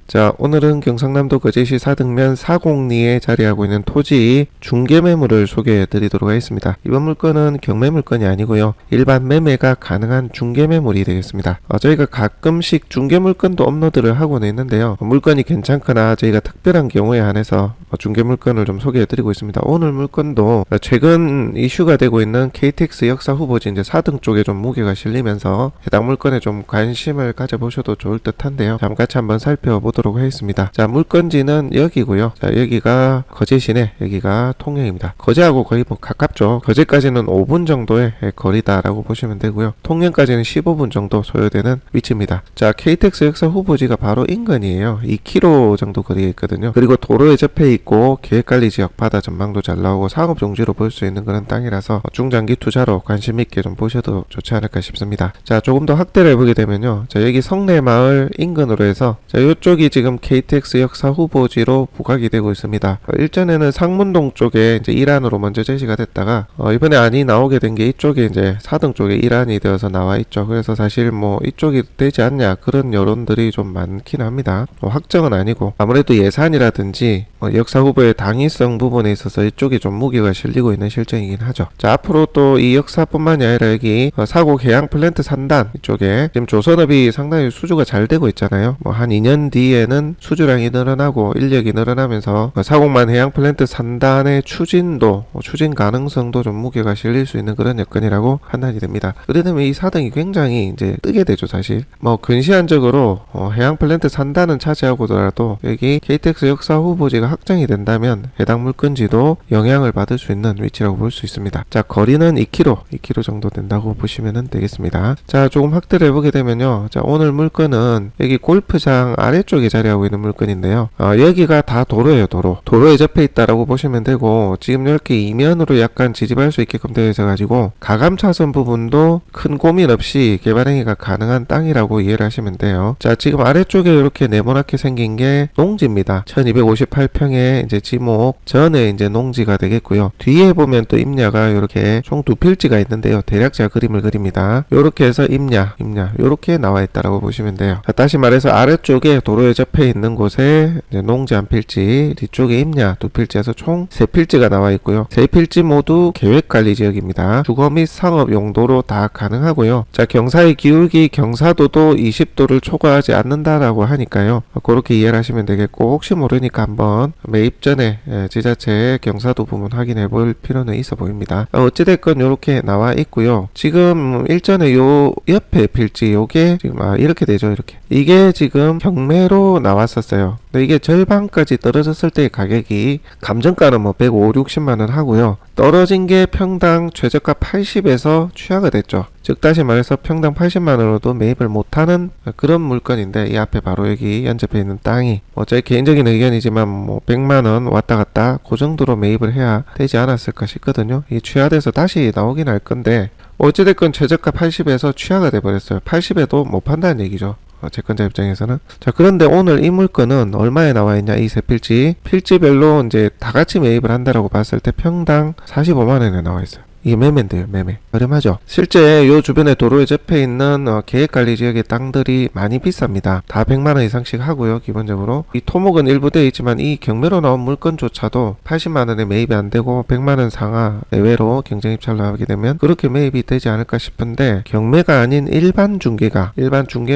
자, 오늘은 경상남도 거제시 사등면 사곡리에 자리하고 있는 토지 중개매물을 소개해 드리도록 하겠습니다. 이번 물건은 경매물건이 아니고요, 일반 매매가 가능한 중개매물이 되겠습니다. 저희가 가끔씩 중개물건도 업로드를 하고는 있는데요, 물건이 괜찮거나 저희가 특별한 경우에 한해서 중개물건을 좀 소개해 드리고 있습니다. 오늘 물건도 최근 이슈가 되고 있는 KTX 역사 후보지 이제 4등 쪽에 좀 무게가 실리면서 해당 물건에 좀 관심을 가져보셔도 좋을 듯 한데요, 잠깐 같이 한번 살펴보도록 하겠습니다. 자, 물건지는 여기고요. 자, 여기가 거제시내, 여기가 통영입니다. 거제하고 거의 뭐 가깝죠. 거제까지는 5분 정도의 거리다라고 보시면 되고요, 통영까지는 15분 정도 소요되는 위치입니다. 자, KTX 역사 후보지가 바로 인근이에요. 2km 정도 거리에 있거든요. 그리고 도로에 접해 있고 계획관리 지역, 바다 전망도 잘 나오고 상업 용지로 볼 수 있는 그런 땅이라서 중장기 투자로 관심 있게 좀 보셔도 좋지 않을까 싶습니다. 자, 조금 더 확대를 해보게 되면요, 자, 여기 성내마을 인근으로 해서 자, 이쪽이 지금 KTX 역사 후보지로 부각이 되고 있습니다. 일전에는 상문동 쪽에 이제 일환으로 먼저 제시가 됐다가 이번에 안이 나오게 된 게 이쪽에 이제 4등 쪽에 일환이 되어서 나와 있죠. 그래서 사실 뭐 이쪽이 되지 않냐 그런 여론들이 좀 많긴 합니다. 확정은 아니고 아무래도 예산이라든지 역사 후보의 당위성 부분에 있어서 이쪽에 좀 무게가 실리고 있는 실정이긴 하죠. 자, 앞으로 또 이 역사뿐만이 아니라 여기 사곡 해양 플랜트 산단 이쪽에 지금 조선업이 상당히 수주가 잘 되고 있잖아요. 뭐 한 2년 뒤에는 수주량이 늘어나고 인력이 늘어나면서 사곡만 해양 플랜트 산단의 추진도, 추진 가능성도 좀 무게가 실릴 수 있는 그런 여건이라고 판단이 됩니다. 그러면 이 4등이 굉장히 이제 뜨게 되죠. 사실 뭐 근시안적으로 해양 플랜트 산단은 차지하고더라도 여기 KTX 역사 후보지가 확정이 된다면 해당 물건지도 영향을 받을 수 있는 위치라고 볼 수 있습니다. 자, 거리는 2km 정도 된다고 보시면 되겠습니다. 자, 조금 확대를 해보게 되면요, 자, 오늘 물건은 여기 골프장 아래쪽에 자리하고 있는 물건인데요, 여기가 다 도로예요. 도로에 접해 있다라고 보시면 되고, 지금 이렇게 이면으로 약간 지지할 수 있게끔 되어 있어 가지고 가감 차선 부분도 큰 고민 없이 개발 행위가 가능한 땅이라고 이해를 하시면 돼요. 자, 지금 아래쪽에 이렇게 네모나게 생긴 게 농지입니다. 1258평의 이제 지목 전에 이제 농지가 되겠고요. 뒤에 보면 또 임야가 이렇게 총 2필지가 있는데요, 대략 제가 그림을 그립니다. 이렇게 해서 임야 이렇게 나와 있다라고 보시면 돼요. 자, 다시 말해서 아래쪽에 도로에 접해 있는 곳에 이제 농지 한 필지, 뒤쪽에 임야 2필지에서 총 3필지가 나와 있고요. 3필지 모두 계획관리 지역입니다. 주거 및 상업 용도로 다 가능하고요. 자, 경사의 기울기 경사도도 20도를 초과하지 않는다라고 하니까요, 그렇게 이해를 하시면 되겠고, 혹시 모르니까 한번 매입 전에 지자체의 경사도 부분 확인해 볼 필요는 있어 보입니다. 어찌됐건 이렇게 나와 있고요. 지금 일전에 요 옆에 필지 요게 지금 이렇게 되죠. 이게 지금 경매로 나왔었어요. 근데 이게 절반까지 떨어졌을 때의 가격이 감정가는 뭐 150, 60만원 하고요, 떨어진 게 평당 최저가 80에서 취하가 됐죠. 즉 다시 말해서 평당 80만원으로도 매입을 못하는 그런 물건인데, 이 앞에 바로 여기 연접해 있는 땅이 제 개인적인 의견이지만 뭐 100만원 왔다 갔다 그 정도로 매입을 해야 되지 않았을까 싶거든요. 이 취하돼서 다시 나오긴 할 건데, 어찌됐건 최저가 80에서 취하가 돼버렸어요. 80에도 못 판다는 얘기죠, 채권자 입장에서는. 자, 그런데 오늘 이 물건은 얼마에 나와 있냐, 이 세 필지별로 이제 다 같이 매입을 한다라고 봤을 때 평당 45만원에 나와 있어요. 이게 매매인데요, 매매. 저렴하죠. 실제 요 주변에 도로에 접해 있는 계획관리 지역의 땅들이 많이 비쌉니다. 다 100만원 이상씩 하고요, 기본적으로. 이 토목은 일부 되어 있지만 이 경매로 나온 물건조차도 80만원에 매입이 안 되고 100만원 상하 내외로 경쟁 입찰로 하게 되면 그렇게 매입이 되지 않을까 싶은데, 경매가 아닌 일반 중개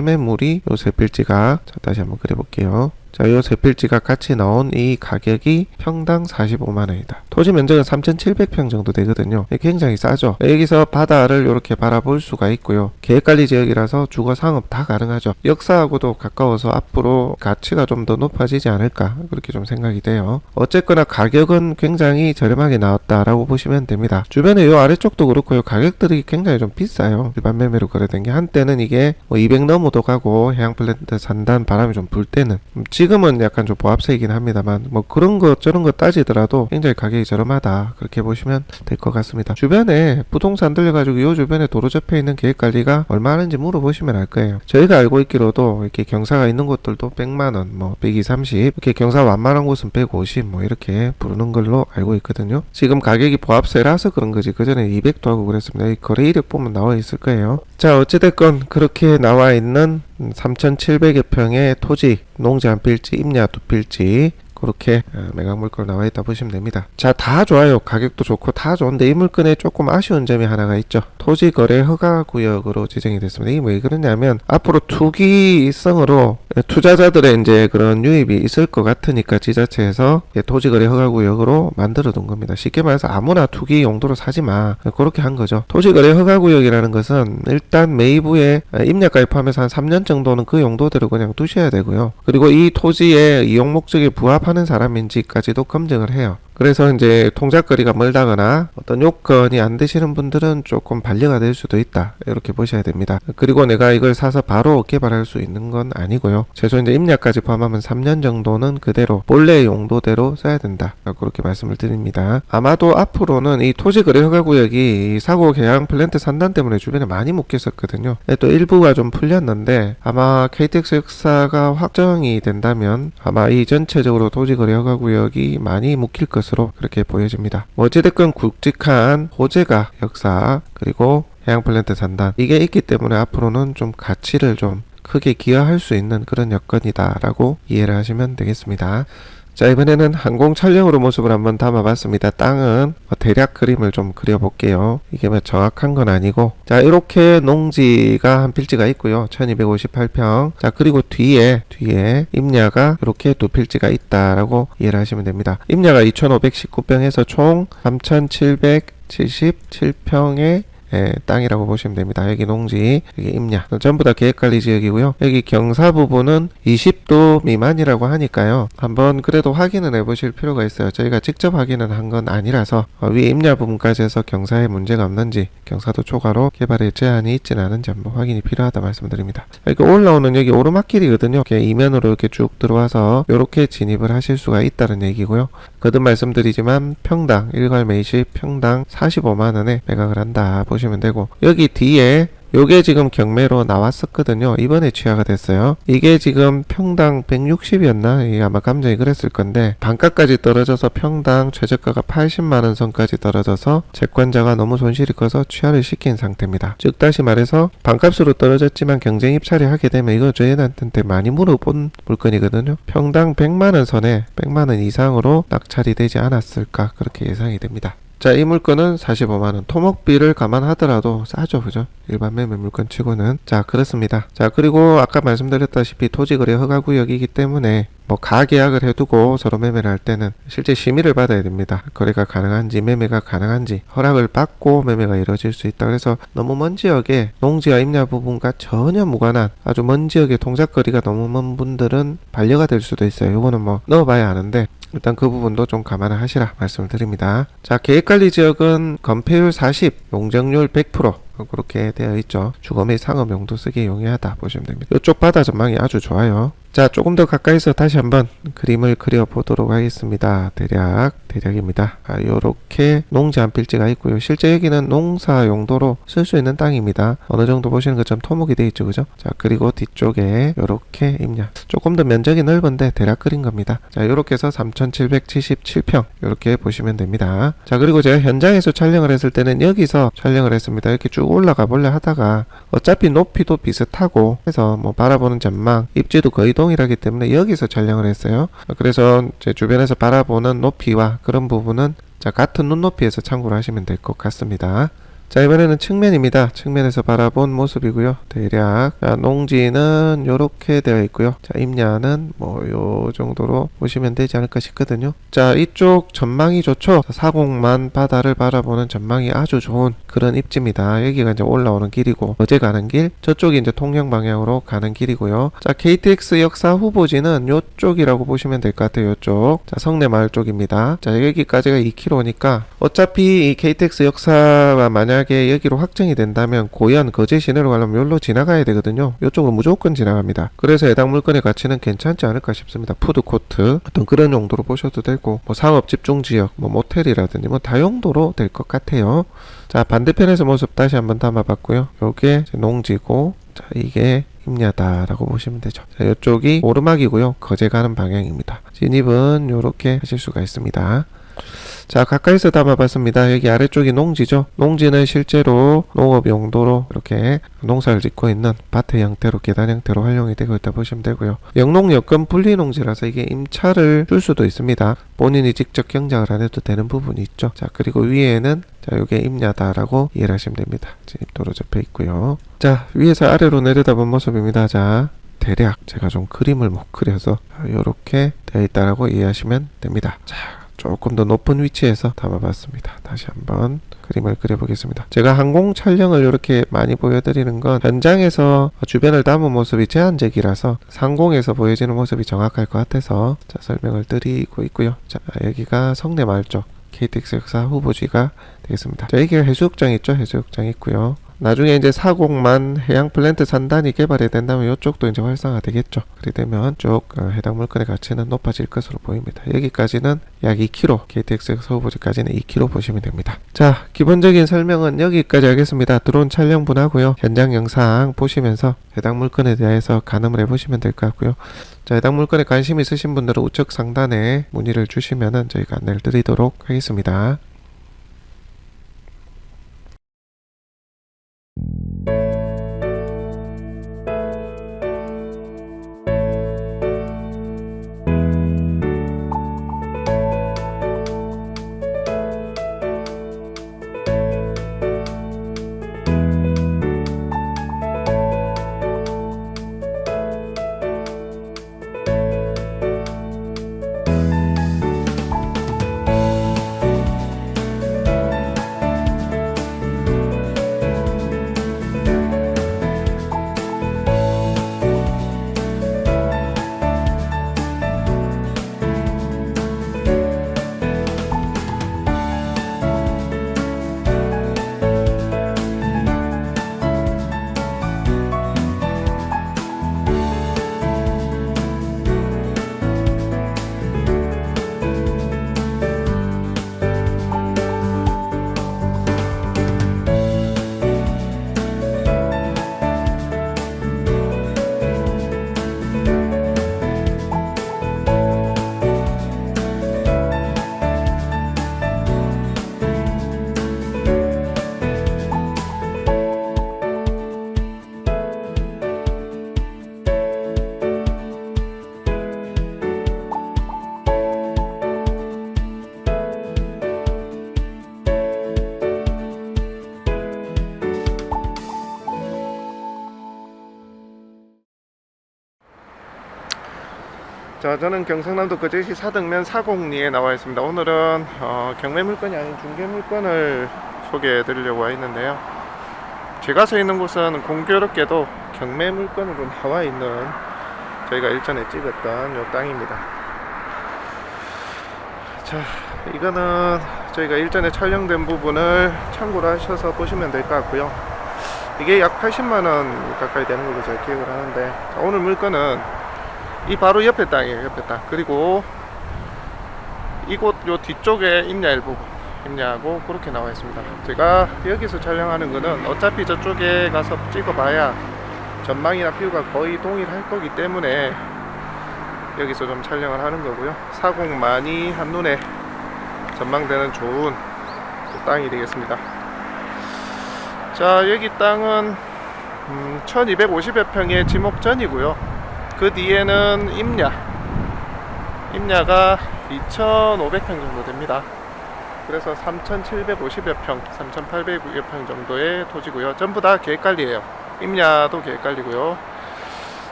매물이 요 세 필지가, 자, 다시 한번 그려볼게요. 자, 요 세 필지가 같이 나온 이 가격이 평당 45만원이다. 토지 면적은 3,700평 정도 되거든요. 굉장히 싸죠. 여기서 바다를 이렇게 바라볼 수가 있고요. 계획관리 지역이라서 주거 상업 다 가능하죠. 역사하고도 가까워서 앞으로 가치가 좀 더 높아지지 않을까, 그렇게 좀 생각이 돼요. 어쨌거나 가격은 굉장히 저렴하게 나왔다라고 보시면 됩니다. 주변에 요 아래쪽도 그렇고요, 가격들이 굉장히 좀 비싸요. 일반 매매로 거래된 게 한때는 이게 뭐 200 넘어도 가고 해양 플랜트 산단 바람이 좀 불 때는, 지금은 약간 좀 보합세이긴 합니다만 뭐 그런 것 저런 것 따지더라도 굉장히 가격이 저렴하다, 그렇게 보시면 될 것 같습니다. 주변에 부동산 들려가지고 요 주변에 도로 접해 있는 계획관리가 얼마 하는지 물어보시면 알 거예요. 저희가 알고 있기로도 이렇게 경사가 있는 곳들도 100만원, 뭐 120, 30, 이렇게 경사 완만한 곳은 150 뭐 이렇게 부르는 걸로 알고 있거든요. 지금 가격이 보합세라서 그런 거지, 그 전에 200도 하고 그랬습니다. 이 거래 이력 보면 나와 있을 거예요. 자, 어찌됐건 그렇게 나와 있는 3,700여 평의 토지, 농지 한 필지, 임야 두 필지, 그렇게 매각 물건 나와 있다 보시면 됩니다. 자, 다 좋아요. 가격도 좋고 다 좋은데 이 물건에 조금 아쉬운 점이 하나가 있죠. 토지 거래 허가 구역으로 지정이 됐습니다. 이게 왜 그러냐면 앞으로 투기성으로 투자자들의 이제 그런 유입이 있을 것 같으니까 지자체에서 토지 거래 허가 구역으로 만들어 둔 겁니다. 쉽게 말해서 아무나 투기 용도로 사지 마. 그렇게 한 거죠. 토지 거래 허가 구역이라는 것은 일단 매입 후에 임야가에 포함해서 한 3년 정도는 그 용도대로 그냥 두셔야 되고요. 그리고 이 토지의 이용 목적에 부합하는 사람인지까지도 검증을 해요. 그래서 이제 통작거리가 멀다거나 어떤 요건이 안 되시는 분들은 조금 반려가 될 수도 있다, 이렇게 보셔야 됩니다. 그리고 내가 이걸 사서 바로 개발할 수 있는 건 아니고요. 최소 이제 임야까지 포함하면 3년 정도는 그대로 본래 용도대로 써야 된다, 그렇게 말씀을 드립니다. 아마도 앞으로는 이 토지거래 허가구역이 사고 개양 플랜트 산단 때문에 주변에 많이 묶였었거든요. 또 일부가 좀 풀렸는데 아마 KTX 역사가 확정이 된다면 아마 이 전체적으로 토지거래 허가구역이 많이 묶일 것으로 그렇게 보여집니다. 어찌됐건 굵직한 호재가 역사, 그리고 해양 플랜트 산단, 이게 있기 때문에 앞으로는 좀 가치를 좀 크게 기여할 수 있는 그런 여건이다 라고 이해를 하시면 되겠습니다. 자, 이번에는 항공 촬영으로 모습을 한번 담아봤습니다. 땅은 대략 그림을 좀 그려볼게요. 이게 뭐 정확한 건 아니고, 자, 이렇게 농지가 한 필지가 있고요. 1258평. 자, 그리고 뒤에 임야가 이렇게 두 필지가 있다라고 이해를 하시면 됩니다. 임야가 2519평에서 총 3777평의 땅이라고 보시면 됩니다. 여기 농지, 여기 임야, 전부 다 계획관리지역이고요. 여기 경사 부분은 20도 미만이라고 하니까요. 한번 그래도 확인을 해보실 필요가 있어요. 저희가 직접 확인을 한 건 아니라서 위에 임야 부분까지 해서 경사에 문제가 없는지, 경사도 초과로 개발에 제한이 있지는 않은지 한번 확인이 필요하다 말씀드립니다. 이렇게 올라오는 여기 오르막길이거든요. 이렇게 이면으로 이렇게 쭉 들어와서 이렇게 진입을 하실 수가 있다는 얘기고요. 거듭 말씀드리지만 평당 일괄 매입 평당 45만원에 매각을 한다 보시면 되고, 여기 뒤에 요게 지금 경매로 나왔었거든요. 이번에 취하가 됐어요. 이게 지금 평당 160이었나? 이게 아마 감정이 그랬을 건데 반가까지 떨어져서 평당 최저가가 80만원 선까지 떨어져서 채권자가 너무 손실이 커서 취하를 시킨 상태입니다. 즉 다시 말해서 반값으로 떨어졌지만 경쟁 입찰이 하게 되면 이거 저희한테 많이 물어본 물건이거든요. 평당 100만원 선에 100만원 이상으로 낙찰이 되지 않았을까, 그렇게 예상이 됩니다. 자, 이 물건은 45만원. 토목비를 감안하더라도 싸죠, 그죠? 일반 매매 물건 치고는. 자, 그렇습니다. 자, 그리고 아까 말씀드렸다시피 토지거래 허가구역이기 때문에 뭐 가계약을 해두고 서로 매매를 할 때는 실제 심의를 받아야 됩니다. 거래가 가능한지, 매매가 가능한지 허락을 받고 매매가 이루어질 수 있다. 그래서 너무 먼 지역에 농지와 임야 부분과 전혀 무관한 아주 먼 지역에 동작거리가 너무 먼 분들은 반려가 될 수도 있어요. 이거는 뭐 넣어봐야 하는데 일단 그 부분도 좀 감안을 하시라 말씀을 드립니다. 자, 계획관리 지역은 건폐율 40, 용적률 100%, 그렇게 되어 있죠. 주거 및 상업 용도 쓰기에 용이하다 보시면 됩니다. 이쪽 바다 전망이 아주 좋아요. 자, 조금 더 가까이서 다시 한번 그림을 그려보도록 하겠습니다. 대략입니다. 요렇게 농지 한 필지가 있고요. 실제 여기는 농사 용도로 쓸 수 있는 땅입니다. 어느 정도 보시는 것처럼 토목이 되어 있죠, 그죠? 자, 그리고 뒤쪽에 요렇게 임야, 조금 더 면적이 넓은데 대략 그린 겁니다. 자, 요렇게 해서 3777평 요렇게 보시면 됩니다. 자, 그리고 제가 현장에서 촬영을 했을 때는 여기서 촬영을 했습니다. 이렇게 쭉 올라가 볼래 하다가 어차피 높이도 비슷하고 해서 뭐 바라보는 전망, 입지도 거의 동일하기 때문에 여기서 촬영을 했어요. 그래서 제 주변에서 바라보는 높이와 그런 부분은 자, 같은 눈높이에서 참고를 하시면 될 것 같습니다. 자, 이번에는 측면입니다. 측면에서 바라본 모습이고요. 대략 자, 농지는 요렇게 되어 있고요. 자, 임야는 뭐 요 정도로 보시면 되지 않을까 싶거든요. 자, 이쪽 전망이 좋죠. 사공만 바다를 바라보는 전망이 아주 좋은 그런 입지입니다. 여기가 이제 올라오는 길이고 어제 가는 길, 저쪽이 이제 통영 방향으로 가는 길이고요. 자, KTX 역사 후보지는 요쪽이라고 보시면 될 것 같아요. 요쪽. 자, 성내마을 쪽입니다. 자, 여기까지가 2km니까 어차피 이 KTX 역사가 만약에 여기로 확정이 된다면 고현, 거제 시내로 가려면 여기로 지나가야 되거든요. 이쪽으로 무조건 지나갑니다. 그래서 해당 물건의 가치는 괜찮지 않을까 싶습니다. 푸드코트 어떤 그런 용도로 보셔도 되고 뭐 상업 집중지역, 뭐 모텔이라든지 뭐 다용도로 될 것 같아요. 자, 반대편에서 모습 다시 한번 담아봤고요. 요게 농지고, 자, 이게 임야다라고 보시면 되죠. 자, 이쪽이 오르막이고요. 거제 가는 방향입니다. 진입은 요렇게 하실 수가 있습니다. 자, 가까이서 담아봤습니다. 여기 아래쪽이 농지죠. 농지는 실제로 농업 용도로 이렇게 농사를 짓고 있는 밭의 형태로, 계단 형태로 활용이 되고 있다 보시면 되고요. 영농여건 분리농지라서 이게 임차를 줄 수도 있습니다. 본인이 직접 경작을 안 해도 되는 부분이 있죠. 자, 그리고 위에는 자, 요게 임야다라고 이해를 하시면 됩니다. 진입도로 접해 있고요. 자, 위에서 아래로 내려다본 모습입니다. 자, 대략 제가 좀 그림을 못 그려서 이렇게 되어 있다라고 이해하시면 됩니다. 자, 조금 더 높은 위치에서 담아봤습니다. 다시 한번 그림을 그려보겠습니다. 제가 항공 촬영을 이렇게 많이 보여드리는 건 현장에서 주변을 담은 모습이 제한적이라서 상공에서 보여지는 모습이 정확할 것 같아서 자, 설명을 드리고 있고요. 자, 여기가 성내마을 쪽 KTX 역사 후보지가 되겠습니다. 자, 여기가 해수욕장 있죠? 해수욕장 있고요. 나중에 이제 사곡만 해양 플랜트 산단이 개발이 된다면 이쪽도 이제 활성화 되겠죠. 그렇게 되면 쭉 해당 물건의 가치는 높아질 것으로 보입니다. 여기까지는 약 2km, KTX 서울부지까지는 2km 보시면 됩니다. 자, 기본적인 설명은 여기까지 하겠습니다. 드론 촬영분하고요. 현장 영상 보시면서 해당 물건에 대해서 가늠을 해보시면 될 것 같고요. 자, 해당 물건에 관심 있으신 분들은 우측 상단에 문의를 주시면은 저희가 안내를 드리도록 하겠습니다. 자, 저는 경상남도 거제시 사등면 사곡리에 나와 있습니다. 오늘은 경매 물건이 아닌 중개 물건을 소개해 드리려고 와 있는데요. 제가 서 있는 곳은 공교롭게도 경매 물건으로 나와 있는 저희가 일전에 찍었던 요 땅입니다. 자, 이거는 저희가 일전에 촬영된 부분을 참고로 하셔서 보시면 될 것 같고요. 이게 약 80만원 가까이 되는 걸로 제가 기억을 하는데, 자, 오늘 물건은 이 바로 옆에 땅이에요. 옆에 땅. 그리고 이곳 요 뒤쪽에 임야 일부, 임야하고 그렇게 나와 있습니다. 제가 여기서 촬영하는 거는 어차피 저쪽에 가서 찍어봐야 전망이나 뷰가 거의 동일할 거기 때문에 여기서 좀 촬영을 하는 거고요. 사곡만이 한눈에 전망되는 좋은 땅이 되겠습니다. 자, 여기 땅은 1250여 평의 지목전이고요. 그 뒤에는 임야가 2500평 정도 됩니다. 그래서 3750여 평, 3800여 평 정도의 토지고요. 전부 다 계획관리예요. 임야도 계획관리고요.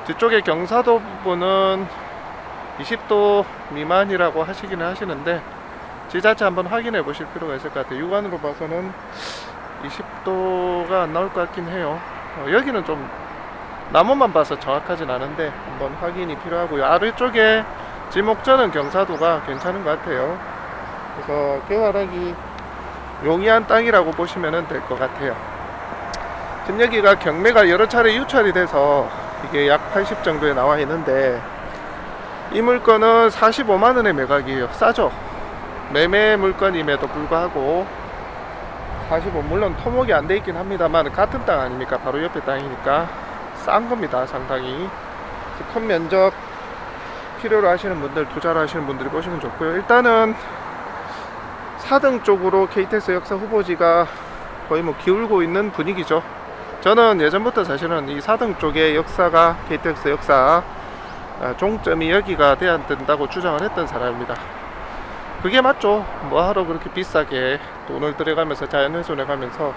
뒤쪽에 경사도 부분은 20도 미만이라고 하시기는 하시는데 지자체 한번 확인해 보실 필요가 있을 것 같아요. 육안으로 봐서는 20도가 안 나올 것 같긴 해요. 여기는 좀 나무만 봐서 정확하진 않은데 한번 확인이 필요하고요. 아래쪽에 지목전은 경사도가 괜찮은 것 같아요. 그래서 개발하기 용이한 땅이라고 보시면 될 것 같아요. 지금 여기가 경매가 여러 차례 유찰이 돼서 이게 약 80 정도에 나와 있는데, 이 물건은 45만원의 매각이에요. 싸죠? 매매 물건임에도 불구하고 45, 물론 토목이 안 돼 있긴 합니다만 같은 땅 아닙니까? 바로 옆에 땅이니까 싼 겁니다. 상당히 큰 면적 필요로 하시는 분들, 투자를 하시는 분들이 보시면 좋고요. 일단은 4등 쪽으로 KTX 역사 후보지가 거의 뭐 기울고 있는 분위기죠. 저는 예전부터 사실은 이 4등 쪽의 역사가 KTX 역사 종점이 여기가 돼야 된다고 주장을 했던 사람입니다. 그게 맞죠. 뭐하러 그렇게 비싸게 돈을 들여가면서 자연훼손해 가면서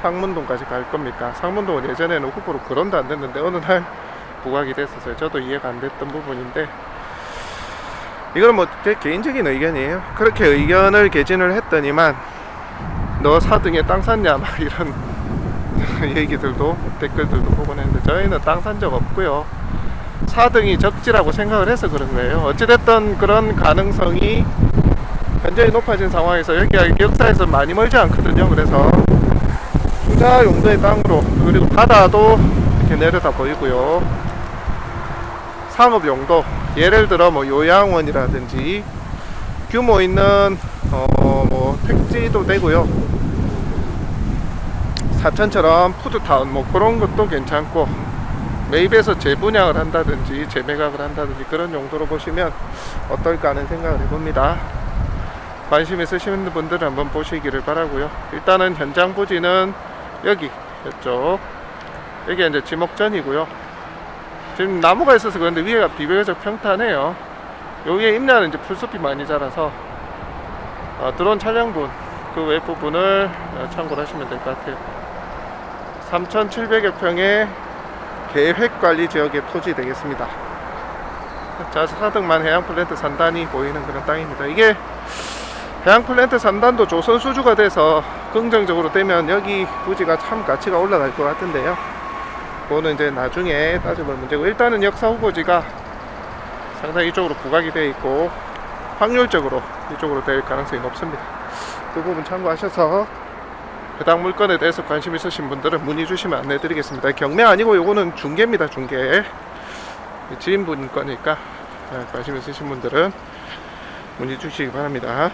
상문동까지 갈 겁니까? 상문동은 예전에는 후보로 거론도 안 됐는데 어느 날 부각이 됐었어요. 저도 이해가 안 됐던 부분인데, 이건 뭐 제 개인적인 의견이에요. 그렇게 의견을 개진을 했더니만 너 4등에 땅 샀냐 막 이런 얘기들도 댓글들도 보곤 했는데, 저희는 땅 산 적 없고요. 4등이 적지라고 생각을 해서 그런 거예요. 어찌됐든 그런 가능성이 현저히 높아진 상황에서 여기가 역사에서 많이 멀지 않거든요. 그래서 투자 용도의 땅으로, 그리고 바다도 이렇게 내려다 보이고요. 상업 용도, 예를 들어 뭐 요양원이라든지 규모 있는 뭐 택지도 되고요. 사천처럼 푸드타운 뭐 그런 것도 괜찮고, 매입해서 재분양을 한다든지 재매각을 한다든지 그런 용도로 보시면 어떨까 하는 생각을 해봅니다. 관심 있으신 분들은 한번 보시기를 바라고요. 일단은 현장 부지는 여기 이쪽, 여기 이제 지목전이고요. 지금 나무가 있어서 그런데 위에가 비교적 평탄해요. 여기에 임야는 이제 풀숲이 많이 자라서 드론 촬영분 그 외 부분을 참고를 하시면 될 것 같아요. 3,700여 평의 계획관리 지역의 토지 되겠습니다. 자, 4등만 해양플랜트 산단이 보이는 그런 땅입니다. 이게 해양플랜트 산단도 조선 수주가 돼서 긍정적으로 되면 여기 부지가 참 가치가 올라갈 것 같은데요. 그거는 이제 나중에 따져볼 문제고, 일단은 역사 후보지가 상당히 이쪽으로 부각이 되어 있고 확률적으로 이쪽으로 될 가능성이 높습니다. 그 부분 참고하셔서 해당 물건에 대해서 관심 있으신 분들은 문의 주시면 안내 드리겠습니다. 경매 아니고 요거는 중개입니다. 중개. 지인분 거니까 관심 있으신 분들은 문의 주시기 바랍니다.